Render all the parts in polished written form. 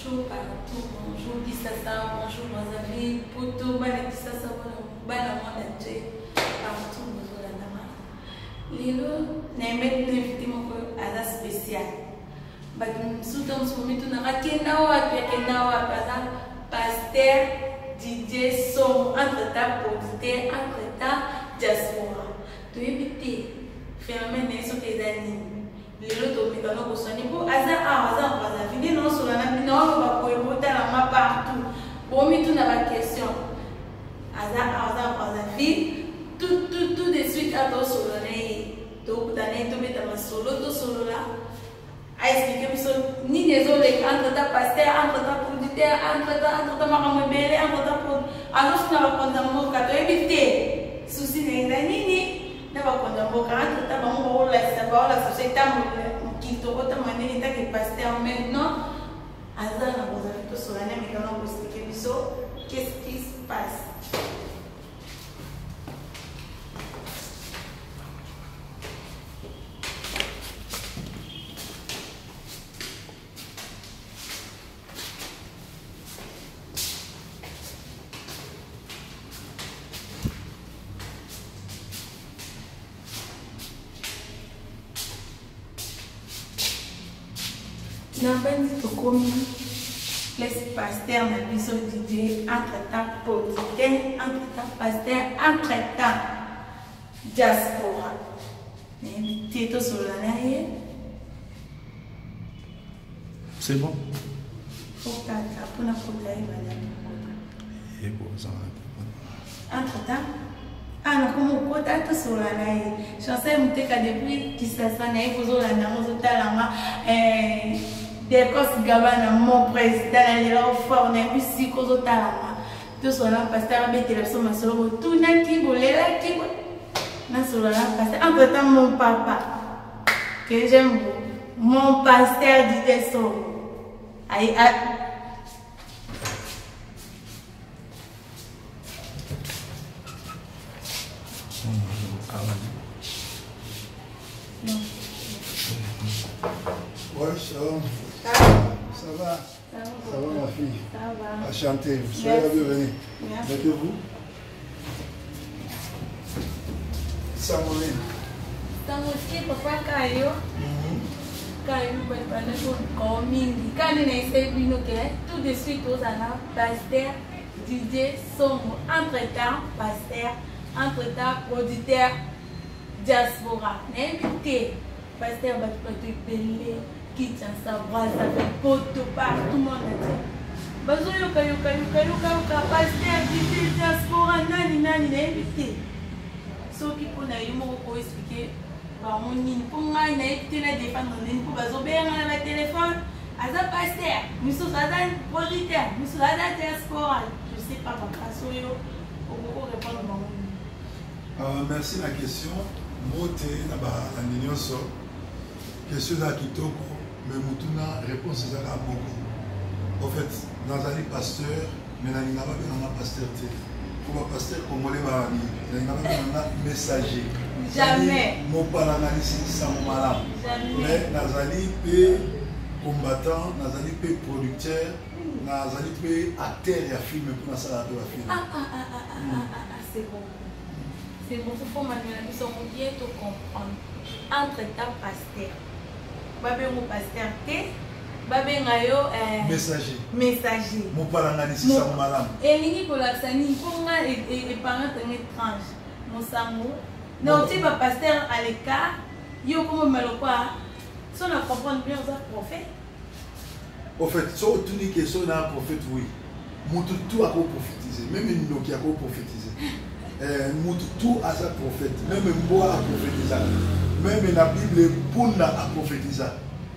bonjour partout, bonjour Kisasa, bonjour Brazzaville, Poto, Bana Kisasa, Bana Mondache, partout bonjour la dama. Lilo, n'aimez pas inviter mon à spécial. Soudan, ce moment, tu n'as Kenawa, pasteur DJ Som, entre-temps, producteur, entre-temps, diaspora. Tu éviter, phénomène, sur tes animes. Les autres mécanos pour son niveau, hasard, venez non sur la non, on va pouvoir la main partout. Bon, mais tout n'a pas de question. Hasard, vie, tout de suite à toi sur le nez. Donc, d'année, tu mets ta solo là. À expliquer, ni les autres, entre ta pasteur, entre ta producteur, entre ta maramobélé, entre ta pour. Alors, tu n'as pas condamné mon cadeau, éviter. Souci n'est ni. Na bakonda mboka entre ta bango la savoir la société qui te retamane ta que pasteur maintenant hasard na vous avez tout sur la même quand on vous expliquer biso qu'est-ce qui se passe. N'avons comme les pasteurs n'a pas d'idée entre-temps producteur, entre-temps pasteur, entre-temps diaspora. Tito sur la naïe. C'est bon. Faut qu'à pour la côté, madame. Et bon, ça va. Entre-temps. Ah, comme au côté, tout sur la naïe. Je sais que depuis qui ça s'en est, vous avez la des causes gabana mon président est là au fort on a vu si cause au talama tout sur la pasteur avec télévision ma solo tout n'a qui voulait là qui na sur la pasteur en temps mon papa que j'aime mon pasteur dit des sons aïe Ouais, shalom. Ça va? Ça va ma fille? Ça va. Enchanté. Soyez la bienvenue. Mettez-vous. Samuel. Samuel, papa Kayo. Kayo, papa, pour mingi. Quand on essaie de nous tout de suite aux années, pasteur, DJ, son entre-temps, pasteur, entre-temps, producteur, diaspora. N'invité, pasteur, va te payer. Qui tient sa voix, ça fait poteau partout, tout le monde a dit. Bazo yoka, pasteur, DJ, diaspora, nani, invité. Ce qui peut nous expliquer, pour moi, il a été la défense, pour bazo bien la téléphone, Aza pasteur, nous sommes Aza producteur, nous sommes Aza diaspora. Je ne sais pas, pour répondre à merci la question. Moté, la question de Kitoko. Mais Moutuna réponse c'est à beaucoup. En fait, dans un pasteur, mais dans un pasteur, pour un pasteur comme on est un messager. Jamais. Mon palanalisme sans malade. Mais dans un combattant, dans un producteur, dans un acteur et film pour la salle de la film. C'est bon. C'est bon, il faut bien te comprendre. Entre-temps, pasteur. Babé mon pasteur T, babé ngayo messager. Mon palanganisi sa malam. Elingi pour la sani pour nga et parents étrange. Mon sango. Non, tu vas pasteur à l'écart. Yo comme malokwa. Si on a comprendre bien ça prophète. En fait, si on dit que c'est un prophète, oui. Tout a prophétisé. Même une qui a prophétisé. Tout a sa prophète. Même Mboa a prophétisé. Même la Bible, Punda a prophétisé.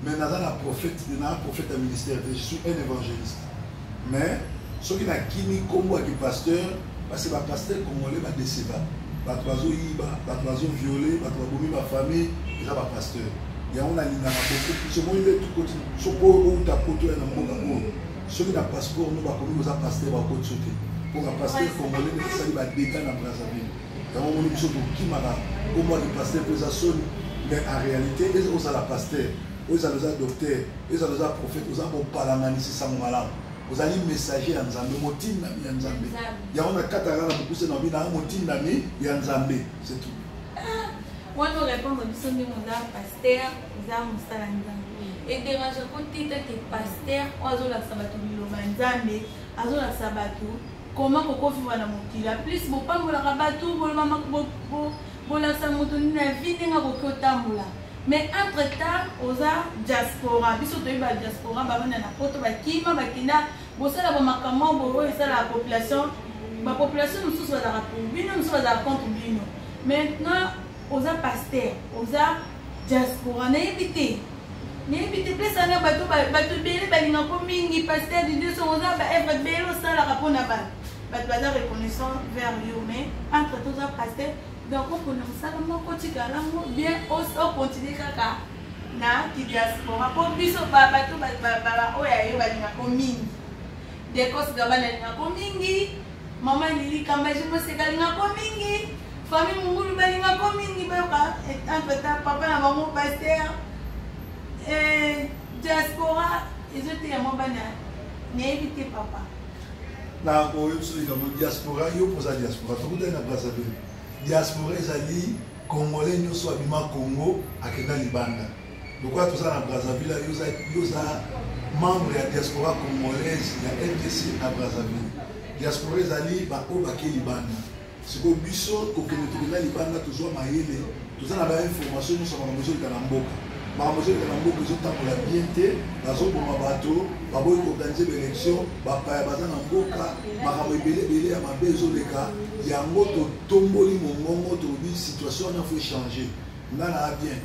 Mais dans un prophète à ministère, je suis un évangéliste. Mais ceux qui n'ont kini comme pasteur, parce que le pasteur congolais va décevoir. Batouazo yiba, batouazo violé, batouazo ma famille, et ça va pasteur. Il y a un aliment beaucoup plus. Ce moment il est tout côté. Ce beau où ta poteau est dans mon gamme. Ceux qui n'ont pas passeport, nous va comme nous a pasteur va côté sauter. Pour un pasteur congolais, ça il va décaler dans Brazzaville. Il y a un moment où nous sommes qui m'a. Au moins le pasteur peut s'assurer. Mais en réalité, ils ont la pasteur. vous avez un docteur, vous avez un prophète, vous avez un palamani, c'est ça mon malade. Vous avez un messager en Zambé, motin nami en Zambé. Il y a un katara na beaucoup c'est nami na motin nami en Zambé, c'est tout. Moi je réponds à ce que mon pasteur, vous avez mon salam et dérange quand tu es pasteur, on a la sabatu biloba Nzambe, on a la sabatu. Comment qu'on vivre dans mon kila plus bon pas la rabatu bon maman bon la samotoni na vie nga ko tambola. Mais entre temps, aux diaspora, biso to ba diaspora ba bana na poto ba kima ba kina bo sala ba makamo bo ça la population nous sous la rapport bino nous la contre bino. Maintenant aux pasteurs, aux diaspora na éviter plus ça na bato belé ba linga ko mingi pasteur de Dieu sont ba être belé ça la rapport na ba bato reconnaissant vers lui mais entre tous pasteurs. Donc, on peut nous faire bien aussi continuer kaka na diaspora pour biso bato oya yo balinga ko mingi de cause gabana linga ko mingi mama lili kamba je me se galinga ko mingi famille mungulu balinga ko mingi ba entre temps papa na maman pasteur diaspora ils étaient mon bana n'évitez papa na ko yo so comme diaspora yo pour la diaspora tout dans la Brazzaville diaspora ezali congolais nyonso abima Congo akenda libanda lokwa toza na Brazzaville yoza membre ya diaspora congolaise ya RDC na Brazzaville diaspora ezali bako bake libanda siko biso kokende tokenda libanda tozwa mayele toza na ba information nyonso makambo ezoleka na mboka makambo ezoleka na mboka ezotambola bien te bazoboma bato baboyi koorganize baélection bapaya baza na mboka makambo ebele ya mabe ezoleka yango totomboli mongongo tolobi situation wana faut changer ngana a bien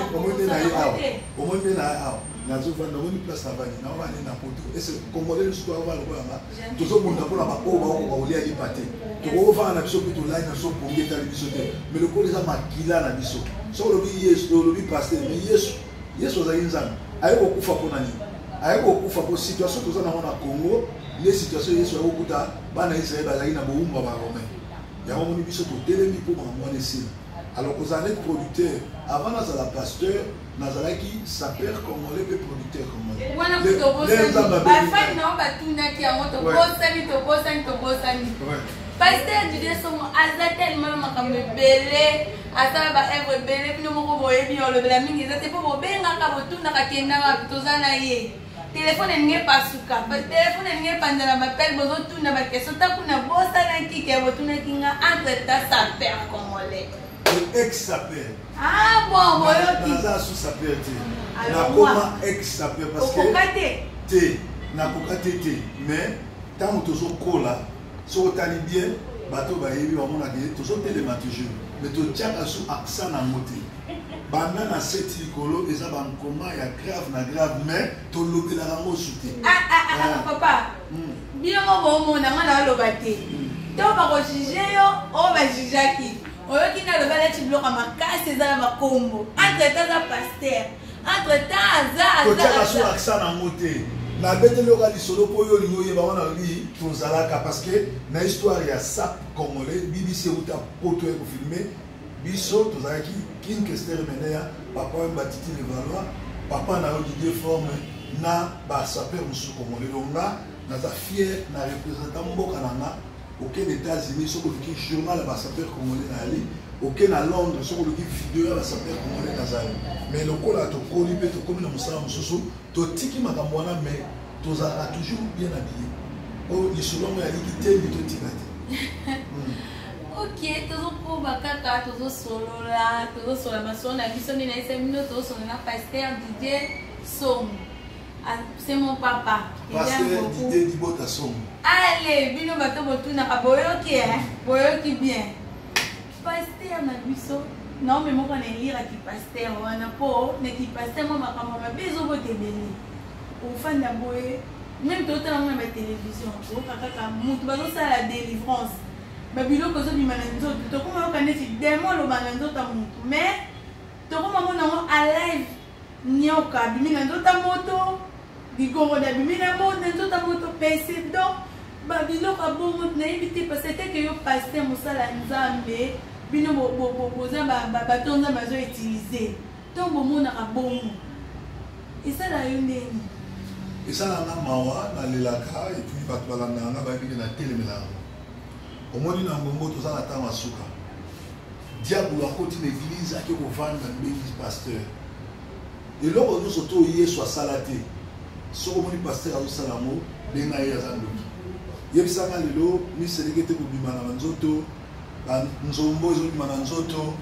omoni na ye awa nazovanda omoni place na bani na ovandi na poto ese congolais nyonso toavaa lokolanga tozobunda mpona baoyo baokoka kolia lipa te tokovanda na biso mpe tolai na biso pongi etali biso te mais lokolo eza makila na biso soki olobi yesu olobi paster mais yesu azali nzambe aye kokufa mpona nini aye kokufa mpo situation toza nango na congo nde situation yesu akokuta bana israele bazalaki na bowumba baromain yango moni biso totelemi mpo makambo wana esila alors kozala neti producteur avant nazala pasteur nazalaki saper congolais mpe producteur congolais wana kutobosani bafani nao batunaki yango tobosani pasteur Didier Songo aza tellement makambo ebele asala baevre ebele bino moko boyebi olobela mingi eza te mpo bobengaka botundaka kendaka toza na ye telefone elingi epasuka telefone elingi epanzana bapele bozotunda bakestion takuna bosanaki ke botunaki nga entre ta saper congolais ex-saper ah bon boyoki naza sous saper te nakoma ex-saper parce que okoka te nakoka te mais ntango tozokola soki otali bien bato bayebi bamonaka ye tozotelema toujours mais totiaka su accent nango te banda na seti likolo eza bankoma ya grave mais tolobelaka yango su te papa bilongo bomona nga na oloba te to bakojuge yo oyo bajujaki oyoki naloba neti biloko makasi eza na bakombo entre temps aza paster entre temps totiaka su accent nango te nabeteli yoka lisolo mpo oyo olingi oyeba wana lobi tozalaka parce que na histoire ya sap congolais BBC euta poto ya kofilme biso tozalaki king kester meneya papa oyo batiti levalois papa na yo Didier forme na basaper mosusu congolais donc nga naza fier na représentant mboka na nga okende États-Unis soki oluki journal ya basaper congolais na yali oke na Londres soki oluki video ya basaper congolais nazali mais lokola tokoli mpe tokomi na mosala mosusu totiki makambo wana mais tozalaka toujours bien habillé oyo lisolo yango yaliki te mbi totika te ok tozokoba kaka tozosolola masolo na biso nde na esa bino tozosolola na pasteur Didier Songo c'est mon papa pasteur Didier Dibota Songo allez bino bato botunaka boyoki bien pasteur na biso non mais moko na eliraki pasteur wana mpo neti pasteur mo makambo mabe ezobota ebele ofanda boye même totala ngo na batelevizio okakaka mutu bazosala délivrance babiloko ezobima na nzoto tokoma yoka neti demo oloba na nzoto ya mutu mais tokoma mona ngo alive nyoka abimi na nzoto ya moto ligongo abimi na nzoto ya moto pese donc babiloko abongo nayebi te parce que yo pasteur mosala nzambe bino boza bato nzambe azoutilize tant bomonaka bongo esala yo ndeni esalanga mawa nalelaka epuis bato balandanga bayebiki na telemelanga omoni na mbongo toza na ntango asuka diabolo akoti na eglize ake kovanda mbeli pasteur eloko nyonso to yesu asala te soki omoni pasteur azosala yango benga ye aza ndoki yebisanga lelo miseleke te kobima na banzoto nzombo ezobima na nzoto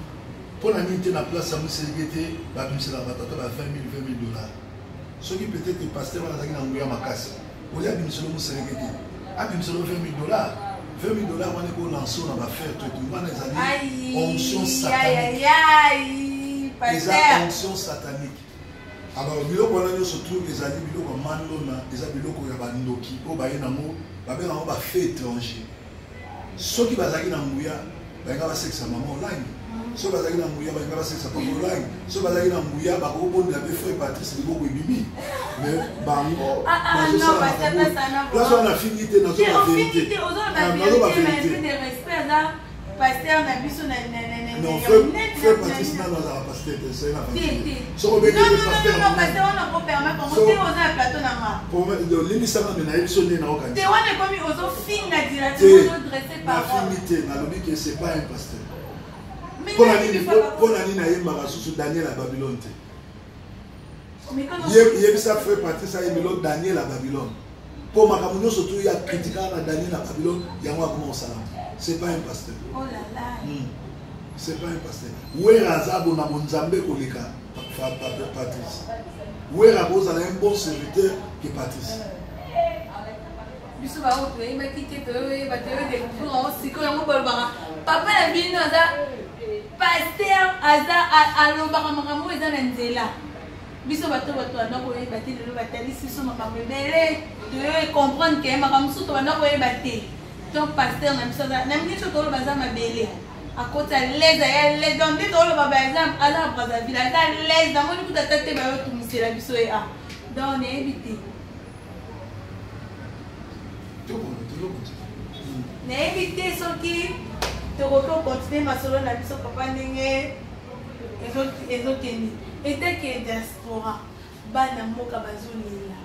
mpo na nini te na place ya miseleke te babimiselaka batata ba 20 000 $. Soki peut-être pasteur azalaki na nguya makasi olia abimiselo moseleke te abimiselo 20 000 $. 20 000 $, wana ekolanse na bafere to wana ezali onction satanique. Eza onction satanique. Alors biloko wana nyonso tu ezali biloko mandona eza biloko ya bandoki oyo baye nango babenga yango bafe étranger. Soki bazalaki na nguya bayenga basekisa mama olangi, soki bazalaki na nguya bayenga basekisa papa olangi, soki bazalaki na nguya bakobondela mpe frère Patrice liboko ebimi mais bango place wana fingi te nazo ba vérité pasteur na biso na non frère Patrice nano azala pasteur te c'est la famille soko beke pasteur non pasteur on a pas permis comme te oza na plateau na ma pour limisanga me na yebiso ne na okandi te wana komi ozo finga directement ozo dresser parole na fingi te na lobi que c'est pas un pasteur pour la nini ayembaka susu Daniel à Babylone te yebisa frère Patrice ayembelo Daniel à Babylone pour makambo nyonso to ya kritikaka na Daniel à Babylone yango akoma osala c'est pas un pasteur. Oh là là. C'est pas un pasteur. Wera azabo na monzambe koleka Patrice. Wera boza na un bon serviteur que Patrice. Biso ba o pe ba kite to ba te de pour siko yango bolbara. Papa na bino aza pasteur aza alobaka makambo eza na nzela. Biso bato na ko ba te lelo ba tali siso makambo belé de comprendre que makambo so to na ko ba te. Donc pasteur na biso na mingi to baza mabele akota leza ya leza donc de tolo ba exemple ala Brazzaville ala leza moni kuta tete ba yo tumisela biso ya donc ne éviter ne éviter soki to ko continuer masolo na biso papa ndenge ezokeni eteke diaspora bana mboka bazolela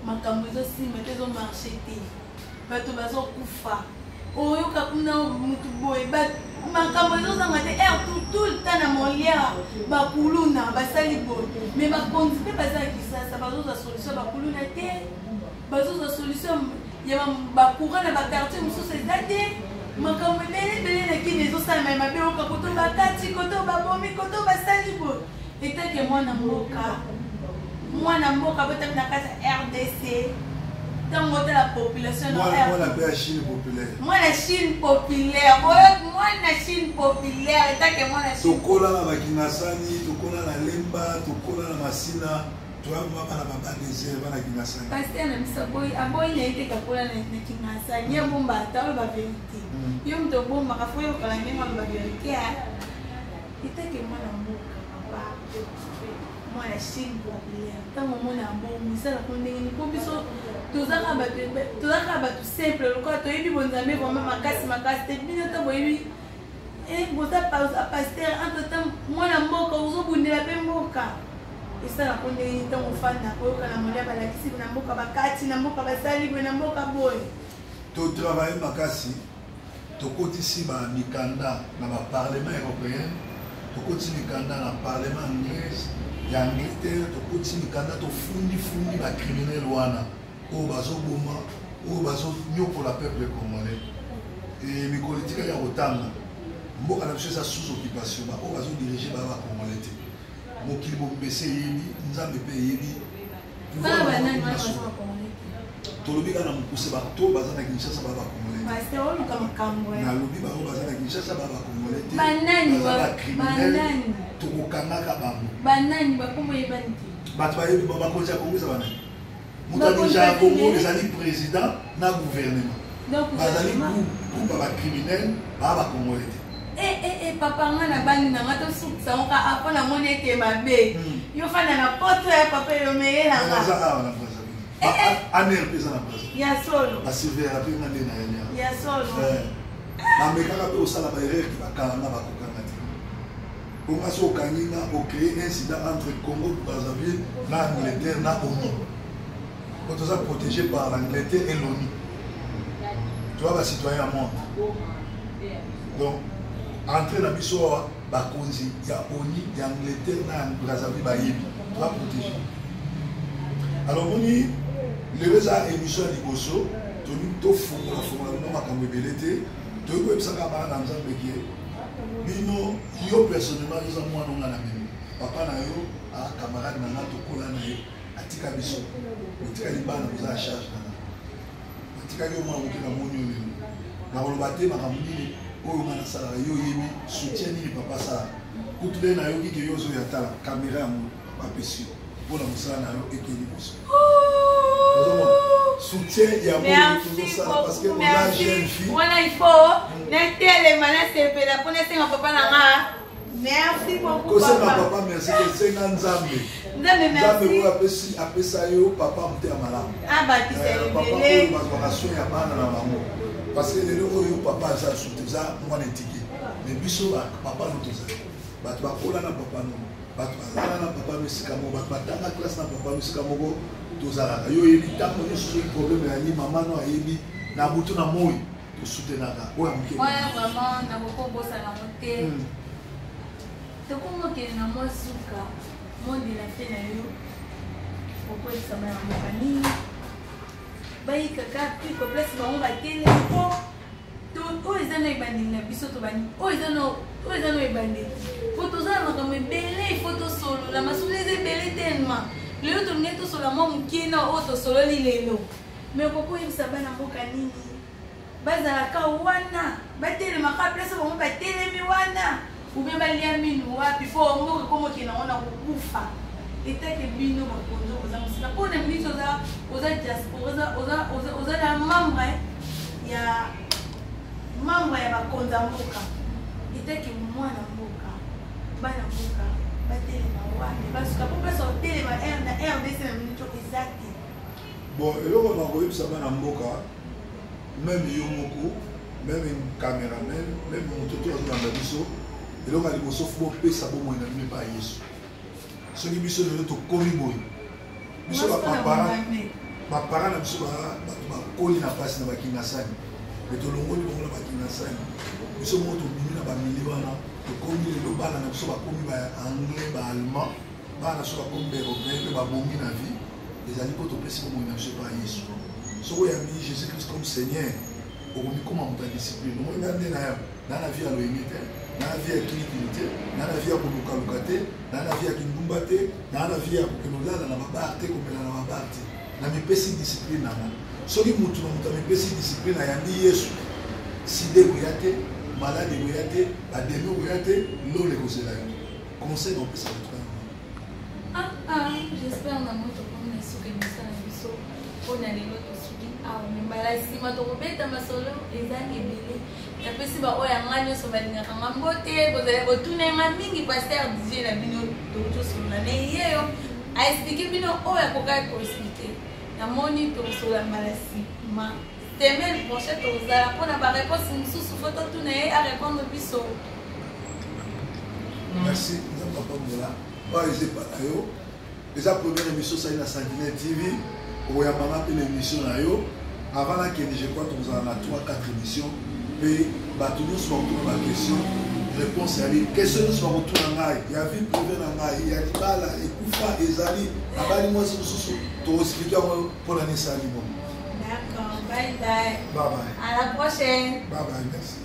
makambo ezosimba te ezomarche te bato bazokufa oyoka kuna mutu boye makambo ezozanga te tout le temps na molière bakuluna basali boye mais bakonzi mpe bazala kisasa bazozwa solution bakuluna te bazozwa solution ya bacourant na baquartier mosusu eza te makambo ebelebele na kini ezosalama ya mabe oyoka koto bakati koto babomi koto basali boye etake mwana mboka botami na kati ya RDC. Dans la population, moi la Chine populaire. Moi la Chine populaire. Moi la Chine populaire. Et tant que moi la Chine. Tokola na bakinasani, tokola na lemba, tokola na masina. Toi moi bana baba désert bana kinasani. Parce que na misaboy aboy na été kakola na kinasani. Ya bomba ta ba vérité. Yo mto bomba ka foyo kala ngema ba vérité. Et tant que moi la mboka papa. Moi la Chine populaire. Tant moi na bomba ça la kondenge ko biso. Tozaka bato simple lokola toyebi bonzambe vraiment makasi te bino to boyebi boza pasteur entre temps mwana mboka ozobundela mpe mboka esala kondenge ntango ofanda koyoka na molia balakisi na mboka bakati na mboka basali boye na mboka boye totravaille makasi tokotisi bamikanda na baparlement européen tokotisi mikanda na parlement anglaise ya angleterre tokotisi mikanda tofundi bacriminel wana oyo bazoboma oyo bazonyokola peuple congolais mikolitika ya kotanga mboka na biso eza sous occupation oyo bazodirige baa bacongolais te mokili bombese eyebi nzambe mpe eyebi tolobi kaka na mokuse bato baza na kinshasa baa bacongolais nalobi bango baza na kinshasa baa bacongolais te baza bacriminel tokokangaka bango bato bayebi bakonzi ya kongo eza banani moto ya Congo ezali président na gouvernement bazali groupe ba criminel ba congolais te papa nga na bandi na nga tosukisa ngo ka apo na moni ete mabe yo fana na poto ya papa yo meyela nga aner pesa na Brazzaville ya solo basivera pe nga nde na ya solo bamekaka mpe osala baerreur ki bakalanga bakokanga te Comment est-ce qu'on a créé un incident entre Congo, Brazzaville, l'Angleterre, l'ONU. Quand on est protégé par l'Angleterre et l'ONU. Tu vois, les citoyens montent. Donc, entrer dans le biseau, il y a ONU, il y a l'Angleterre, il y a Brazzaville, tu vas protéger. Alors, on dit, le réseau émission à Liboso, tu as tout fond, la formule, tu as ça dans Bino, yo personnellement, ils ont moi non la même. Papa na yo, a camarade na na tokola na yo, atika biso. Atika libana vous a charge na. Atika yo moi okina monyo lelo. Na olobate makamuni oyo ngana sala yo yemi soutien ni papa sala. Kutule na yo ki yo zo ya tala caméra mo papa pesi. Pour la musala na yo ekeli biso. Soutien il y a beaucoup de ça parce que on a jeune fille. Voilà, il faut n'était malin c'est la pour laisser mon papa là. Merci beaucoup papa. Merci que c'est Nzambe. Merci. Après ça yo papa m'était malade. Ah bah tu sais le papa pour ya bana na maman. Parce que le yo papa ça soutien ça moi n'étiqué. Mais biso papa nous tout ça. Ba tu ba na papa nous. Ba tu ba na papa mesika mo ba ta classe na papa mesika mo. Yo yebi tango nyonso problème ya ni mama no ayebi na butu na moi to soutenaka oya muke oya vraiment na kokobosa na mote to komoke na mosuka monde la fe na yo pourquoi ça m'a amené bayi kaka puis ko place ba on va télé po to o ezana ibandi na biso to bani o ezana ibandi photo za na comme belle photo solo la masuleze belle tellement le autre n'est tout sur la maman qui est dans autre solo lilo mais pourquoi il s'abana mboka nini bazala ka wana batele maka place ba mba tele mi wana ou bien balia minu wapi fo mboka komo kina ona kukufa etake bino bakonzo za musika pona mito za oza diaspora oza la membre ya bakonza mboka etake mwana mboka bana mboka bon, et là on a envoyé ça dans Mboka, même Yomoko, même une caméraman, même mon tuteur dans la biso, et là on a dit que sauf pour payer ça pour moi, il n'a même pas Yesu. Ce qui est biso de notre comiboy. Biso ma parent na biso ba koli na passe na bakinasani. Mais to longo ni bongo na bakinasani. Biso mo to bimi na ba miliwana. Comme les lobala na biso bakomi ba anglais ba allemand ba na so bakomi ba européen ba bongi na vie les ali poto pesi mo na biso pa Yesu so ya mi Jésus Christ comme Seigneur okomi koma muta discipline mo na ndena ya na vie ya loyauté na vie ya kilité na vie ya koluka lukate na vie ya kindumba te na vie ya kokenolala na babarte komela na babarte na mipesi discipline na soki mutu na muta mipesi discipline ya ndi Yesu side boyate malade boyate bademi boyate l'eau les conseil on peut se retrouver. J'espère na moto comme na suki misala biso on a les autres suki mais bala sima to beta masolo eza ebele ya pesi ba oya ngani so balinga kanga mbote bozale botune mingi pasteur disait na bino to so na yeyo a expliquer bino oya koka ko expliquer na moni to so la malasi ma semaine prochaine tozala mpona baréponse mosusu fo totuna ye arépondre biso. Merci papa mbola oyo ezepa na yo eza première émission sali na Sentinelle TV okoyambanga mpe na émission na yo avant nakende je crois tozala na 3-4 émission mpe bato nyonso bakotuna baquestion réponse yali question nyonso bakotuna ngai ya vie privé na ngai ya libala ekufa ezali abali mwasi mosusu toexplike yango mpona nesali bongo. D'accord, bye bye. Bye bye. À la prochaine. Bye bye, merci.